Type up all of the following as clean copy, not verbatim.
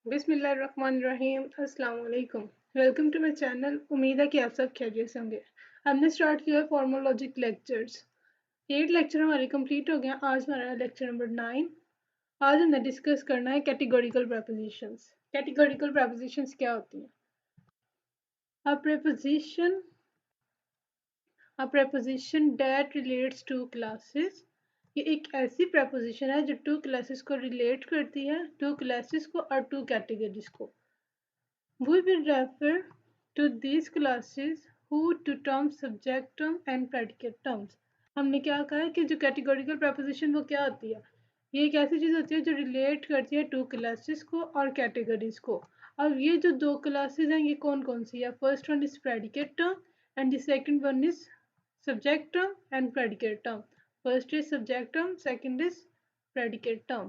बिस्मिल्लाहिर्रहमानिर्रहीम अस्सलाम वालेकुम। Welcome to my channel. उम्मीद है कि आप सब खैरियत से होंगे। हमने स्टार्ट किया फॉर्मोलॉजिक लेक्चर्स। 8 लेक्चर हमारे कंप्लीट हो गए। आज हमारा लेक्चर नंबर 9। आज हमने डिस्कस करना है कैटेगोरिकल प्रपोजिशंस। कैटेगोरिकल प्रपोजिशंस क्या होती हैं? A proposition that relates to classes. ये एक ऐसी प्रपोजिशन है जो टू क्लासेस को रिलेट करती है, टू क्लासेस को और टू कैटेगरीज को। We will refer to these classes who to terms subject term and predicate terms। हमने क्या कहा है कि जो कैटेगोरिकल प्रपोजिशन वो क्या होती है? ये एक ऐसी चीज़ होती है जो रिलेट करती है टू क्लासेस को और कैटेगरीज को। अब ये जो दो क्लासेस हैं ये कौन कौन सी है? First one is predicate term and the second one is subject term and predicate term. First is subject term, second is predicate term.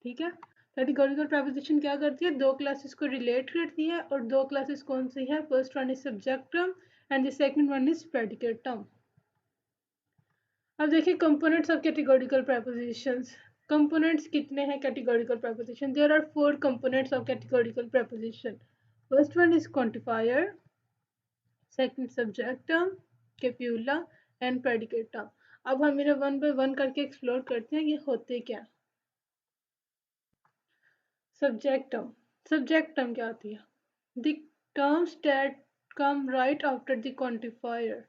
ठीक है। कैटेगोरिकल प्रपोजिशन क्या करती है? दो क्लासेस को रिलेट करती है और दो क्लासेस कौन सी है? First one is subject term and the second one is predicate term. अब देखिए components of categorical propositions. Components कितने हैं categorical proposition? There are 4 components of categorical proposition. First one is quantifier, second subject term, copula and predicate term. अब हम इन्हें one by one करके explore करते हैं ये होते क्या। सब्जेक्ट टर्म क्या होती है? The terms that come right after the quantifier।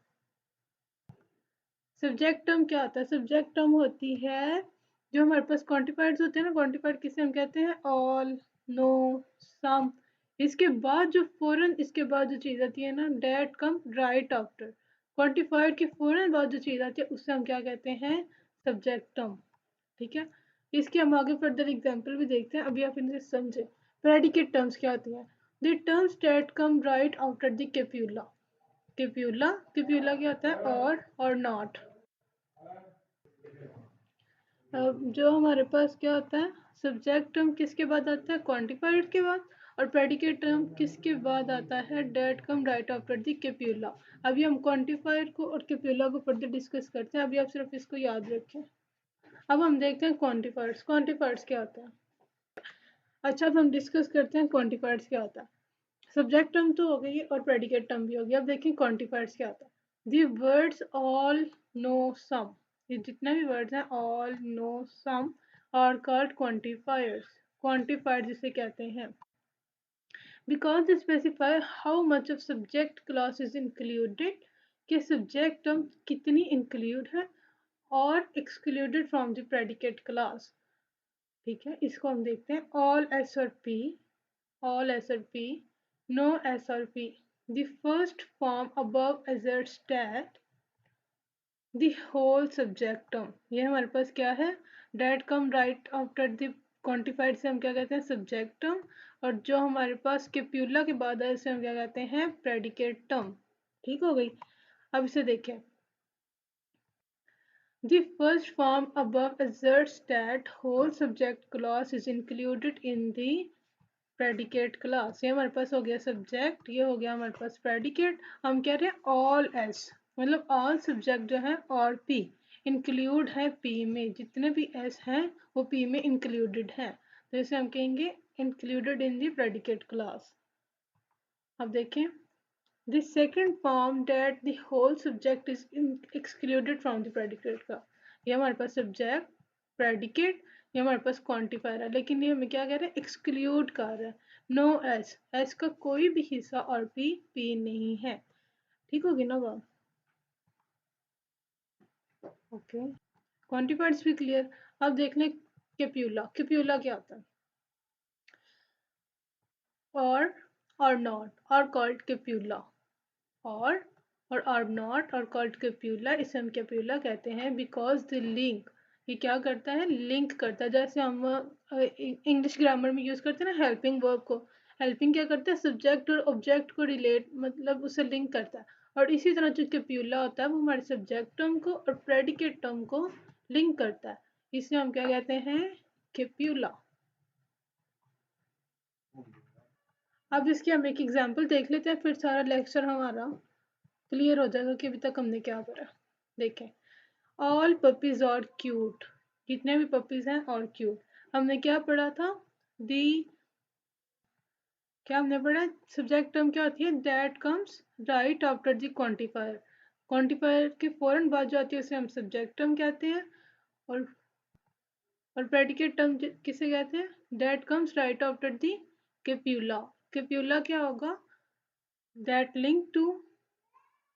Subject term क्या होता है? सब्जेक्ट टर्म होती है जो हमारे पास क्वांटिफायर्स होते हैं ना। क्वांटिफायर किसे हम कहते हैं? ऑल, नो, सम। इसके बाद जो फौरन इसके बाद जो चीज़ आती है ना, date come right after. Quantifier के फौरन बाद जो चीज़ आती है उससे हम क्या कहते हैं? Subject term. ठीक है। इसके हम आगे फर्दर एग्जाम्पल भी देखते हैं, अभी आप इनसे समझे। प्रेडिकेट टर्म्स क्या होती हैं? The terms that come right after the copula. Copula क्या होता है? और नॉट। जो हमारे पास क्या होता है? सब्जेक्ट टर्म किसके बाद आता है? क्वांटिफाइड के बाद। और प्रेडिकेट टर्म किसके बाद आता है? That come right after the copula. अभी हम क्वांटिफाइड को और कैप्यूला को फर्दर डिस्कस करते हैं, अभी आप सिर्फ इसको याद रखें। अब हम देखते हैं क्वांटिफायर्स। क्वांटिफायर्स क्या होता है? अच्छा, अब हम डिस्कस करते हैं क्वांटिफायर्स क्या होता है। सब्जेक्ट टर्म तो हो गई और प्रेडिकेट टर्म भी हो गया। अब देखें क्वांटिफायर्स क्या होता है। The words all, no, some. ये जितने भी वर्ड्स हैं all, no, some are called quantifiers. Quantifier जिसे कहते हैं because they specify how much of subject class is included, कि सब्जेक्ट टर्म कितनी इंक्लूड है और excluded from the predicate class. ठीक है, इसको हम देखते हैं। ऑल एस और P, all SRP, no SRP. The first form above asserts that the whole subject term। ये हमारे पास क्या है? That come right after the quantified से हम क्या कहते हैं? subject term। और जो हमारे पास कैप्यूला के बाद है इसे हम क्या कहते हैं? predicate term। ठीक हो गई। अब इसे देखें। The first form above asserts that whole subject clause is included in the predicate class. ये हमारे पास हो गया सब्जेक्ट, ये हो गया हमारे पास प्रेडिकेट। हम कह रहे हैं ऑल एस, मतलब ऑल सब्जेक्ट जो है और पी इंक्लूड है पी में। जितने भी एस हैं वो पी में इंक्लूडेड हैं, तो इसे हम कहेंगे included in the predicate class. अब देखें the second form that the whole subject is excluded from the predicate का। ये हमारे पास सब्जेक्ट, प्रेडिकेट, ये हमारे पास क्वांटिफायर है, लेकिन ये हमें क्या कह रहे हैं? एक्सक्लूड कर रहा है। नो एस, एस का कोई भी हिस्सा और पी नहीं है। ठीक होगी ना बात? ओके, क्वांटिफायर्स भी क्लियर। अब देख लें कैप्यूला। कैप्यूला क्या होता है? और नॉट और कॉल्ड कैप्यूला। और आर नॉट और कॉल्ड कैप्यूला, इसे हम कैप्यूला कहते हैं बिकॉज द लिंक। ये क्या करता है? लिंक करता है। जैसे हम इंग्लिश ग्रामर में यूज करते हैं ना हेल्पिंग वर्ब को। हेल्पिंग क्या करता है? सब्जेक्ट और ऑब्जेक्ट को रिलेट, मतलब उसे लिंक करता है। और इसी तरह जो कैप्यूला होता है वो हमारे सब्जेक्ट टर्म को और प्रेडिकेट टर्म को लिंक करता है। इसे हम क्या कहते हैं? कैप्यूला। अब इसकी हम एक एग्जाम्पल देख लेते हैं, फिर सारा लेक्चर हमारा क्लियर हो जाएगा कि अभी तक हमने क्या पढ़ा। देखें, ऑल पपीज आर क्यूट। जितने भी पपीज हैं और क्यूट। हमने क्या पढ़ा था? दी क्या हमने पढ़ा? सब्जेक्ट टर्म क्या होती है? That comes right after the quantifier. Quantifier के फौरन बाद जो आती है उसे हम सब्जेक्ट टर्म कहते हैं। और प्रेडिकेट टर्म किसे कहते हैं? That comes right after the copula. Copula क्या होगा? That link two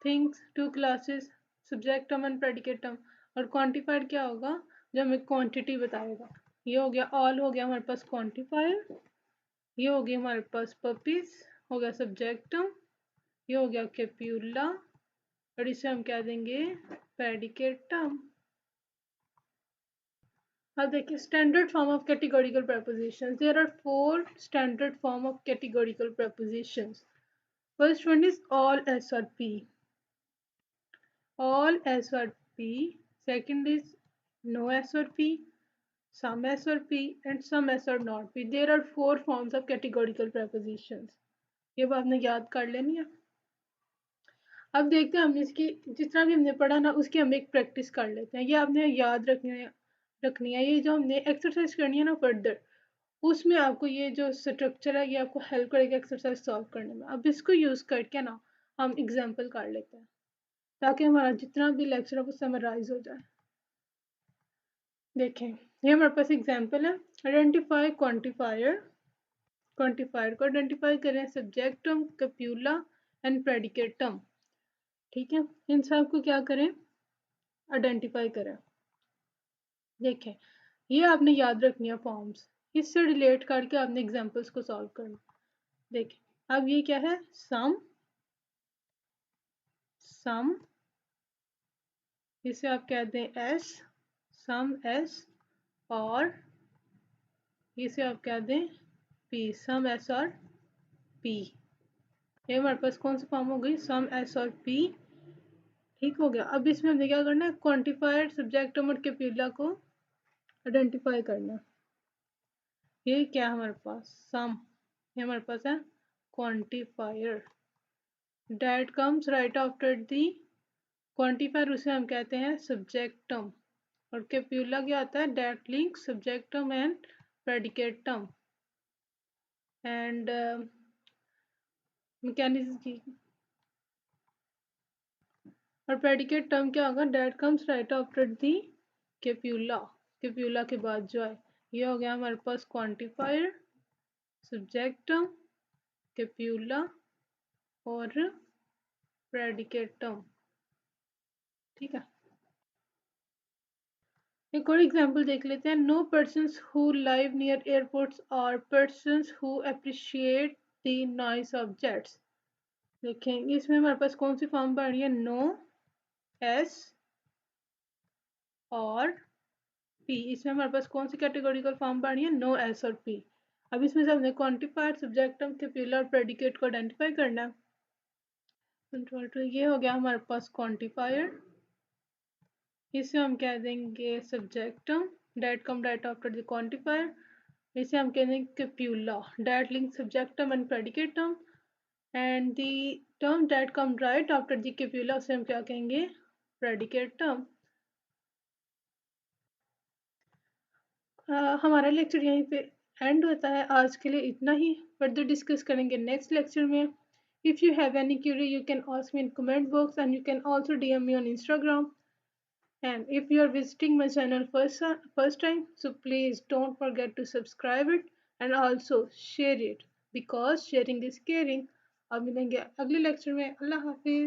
things, two classes, subject term and predicate term. और क्वांटिफायर क्या होगा? जो हमें क्वांटिटी बताएगा। ये हो गया, ऑल हो गया हमारे पास क्वांटिफायर। ये हो गया हमारे पास पपीज, हो गया सब्जेक्ट टर्म। ये हो गया कैप्यूला, और इसे हम क्या देंगे? Predicate term. अब देखिए standard form of categorical prepositions. There are four standard form of categorical prepositions. First one is all S or P. All S or P. Second is no S or P. Some S or P, and some S or not P. There are four forms of categorical prepositions. ये बात आपने याद कर लेनी है। अब देखते हैं हमने इसकी जितना भी हमने पढ़ा ना उसकी हम एक प्रैक्टिस कर लेते हैं। ये आपने याद रखनी है। ये जो हमने एक्सरसाइज करनी है ना फर्दर, उसमें आपको ये जो स्ट्रक्चर है ये आपको हेल्प करेगा एक्सरसाइज सॉल्व करने में। अब इसको यूज करके ना हम एग्जाम्पल कर लेते हैं ताकि हमारा जितना भी लेक्चर है वो समराइज हो जाए। देखें, ये हमारे पास एग्जाम्पल है। Identify quantifier. क्वांटिफायर को आइडेंटिफाई करें, subject term, copula and predicate term. ठीक है, इन सब को क्या करें? आइडेंटिफाई करें। देखें, ये आपने याद रखनी है फॉर्म्स, इससे रिलेट करके आपने एग्जांपल्स को सॉल्व करना। देखें, अब ये क्या है? सम, सम, इसे आप कहते हैं एस, सम एस। और इसे आप कह दें पी, सम एस और पी। ये हमारे पास कौन सी फॉर्म हो गई? सम एस और पी। ठीक हो गया। अब इसमें हमने क्या करना है? क्वांटिफायर, सब्जेक्ट और कैप्यूला को आइडेंटिफाई करना। ये क्या है हमारे पास? सम। ये हमारे पास है quantifier. Date comes right after दी क्वांटिफायर, उसे हम कहते हैं सब्जेक्ट टर्म। और कैप्यूला क्या आता है? That link subject term and predicate term. And mechanism की, और प्रेडिकेट टर्म क्या होगा? That comes right after the copula. Copula के बाद जो है, ये हो गया हमारे पास क्वांटिफायर, सब्जेक्ट टर्म, कैप्यूला और प्रेडिकेट टर्म। ठीक है, एक और एग्जांपल देख लेते हैं। No persons who live near airports are persons who appreciate the noise of jets. देखें, इसमें हमारे पास कौन सी फॉर्म बन रही है? नो एस और पी। इसमें हमारे पास कौन सी कैटेगोरिकल फॉर्म बन रही है? नो एस और पी। अब इसमें से हमने क्वांटिफायर, सब्जेक्ट टर्म, कैप्यूला और प्रेडिकेट को आइडेंटिफाई करना है। कंट्रोल टू, ये हो गया हमारे पास क्वांटिफायर। इसे हम कह देंगे subject term, that come right after the quantifier. इसे हम कह देंगे copula, that link subject term and predicate term. And the term that come right after the copula, उसे हम क्या कहेंगे? Predicate term. हमारा लेक्चर यहीं पे एंड होता है। आज के लिए इतना ही, फर्दर डिस्कस करेंगे नेक्स्ट लेक्चर में। If you have any Curie you can ask me in comment box and you can also DM me on Instagram. And if you are visiting my channel first time, so please don't forget to subscribe it and also share it because sharing is caring. अब मिलेंगे अगले lecture में। अल्लाह हाफिज।